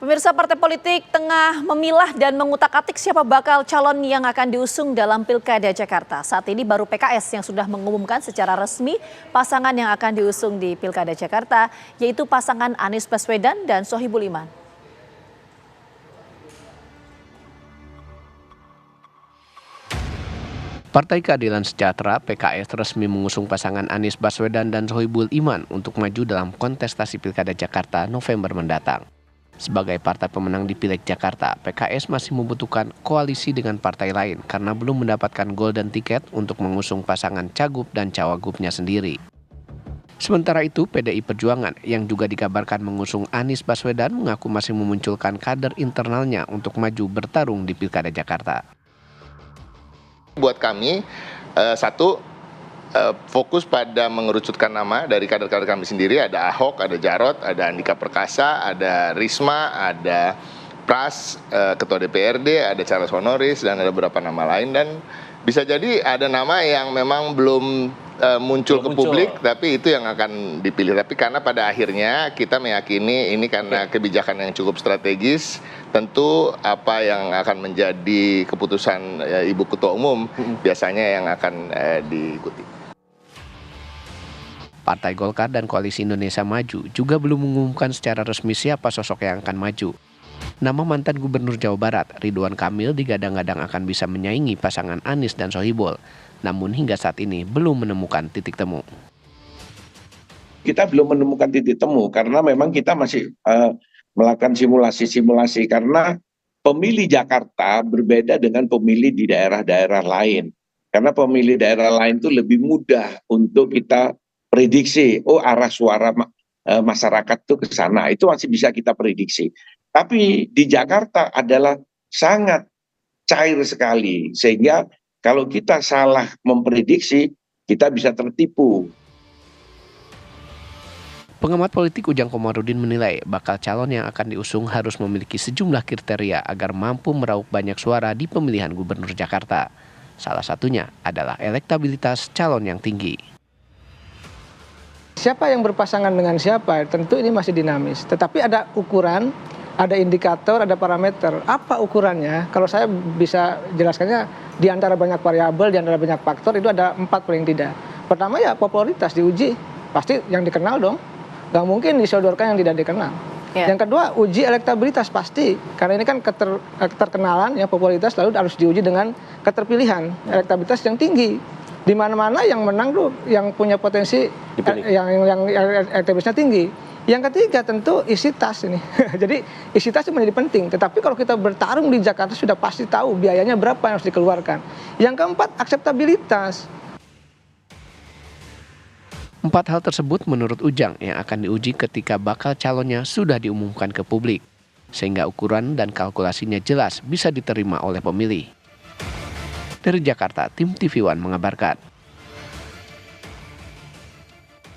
Pemirsa, partai politik tengah memilah dan mengutak-atik siapa bakal calon yang akan diusung dalam Pilkada Jakarta. Saat ini baru PKS yang sudah mengumumkan secara resmi pasangan yang akan diusung di Pilkada Jakarta, yaitu pasangan Anies Baswedan dan Sohibul Iman. Partai Keadilan Sejahtera (PKS) resmi mengusung pasangan Anies Baswedan dan Sohibul Iman untuk maju dalam kontestasi Pilkada Jakarta November mendatang. Sebagai partai pemenang di Pileg Jakarta, PKS masih membutuhkan koalisi dengan partai lain karena belum mendapatkan golden ticket untuk mengusung pasangan cagup dan cawagupnya sendiri. Sementara itu, PDI Perjuangan yang juga dikabarkan mengusung Anies Baswedan mengaku masih memunculkan kader internalnya untuk maju bertarung di Pilkada Jakarta. Buat kami, fokus pada mengerucutkan nama dari kader-kader kami sendiri. Ada Ahok, ada Jarot, ada Andika Perkasa, ada Risma, ada Pras, Ketua DPRD, ada Charles Honoris, dan ada beberapa nama lain. Dan bisa jadi ada nama yang memang belum muncul ke publik, tapi itu yang akan dipilih. Tapi karena pada akhirnya kita meyakini ini karena kebijakan yang cukup strategis, tentu apa yang akan menjadi keputusan Ibu Ketua Umum biasanya yang akan diikuti. Partai Golkar dan Koalisi Indonesia Maju juga belum mengumumkan secara resmi siapa sosok yang akan maju. Nama mantan Gubernur Jawa Barat, Ridwan Kamil, digadang-gadang akan bisa menyaingi pasangan Anies dan Sohibul. Namun hingga saat ini belum menemukan titik temu. Kita belum menemukan titik temu karena memang kita masih melakukan simulasi-simulasi karena pemilih Jakarta berbeda dengan pemilih di daerah-daerah lain. Karena pemilih daerah lain itu lebih mudah untuk kita prediksi, arah suara masyarakat itu ke sana, itu masih bisa kita prediksi. Tapi di Jakarta adalah sangat cair sekali, sehingga kalau kita salah memprediksi, kita bisa tertipu. Pengamat politik Ujang Komarudin menilai bakal calon yang akan diusung harus memiliki sejumlah kriteria agar mampu meraup banyak suara di pemilihan gubernur Jakarta. Salah satunya adalah elektabilitas calon yang tinggi. Siapa yang berpasangan dengan siapa, tentu ini masih dinamis. Tetapi ada ukuran, ada indikator, ada parameter. Apa ukurannya? Kalau saya bisa jelaskannya, di antara banyak variabel, di antara banyak faktor, itu ada 4 paling tidak. Pertama ya popularitas diuji, pasti yang dikenal dong. Gak mungkin disodorkan yang tidak dikenal. Yang kedua, uji elektabilitas pasti. Karena ini kan keterkenalan, ya popularitas, lalu harus diuji dengan keterpilihan, elektabilitas yang tinggi. Di mana-mana yang menang tuh yang punya potensi yang elektabilitasnya tinggi. Yang ketiga tentu isi tas ini. Jadi isi tas itu menjadi penting. Tetapi kalau kita bertarung di Jakarta sudah pasti tahu biayanya berapa yang harus dikeluarkan. Yang keempat, akseptabilitas. 4 hal tersebut menurut Ujang yang akan diuji ketika bakal calonnya sudah diumumkan ke publik. Sehingga ukuran dan kalkulasinya jelas bisa diterima oleh pemilih. Dari Jakarta, tim TV One mengabarkan.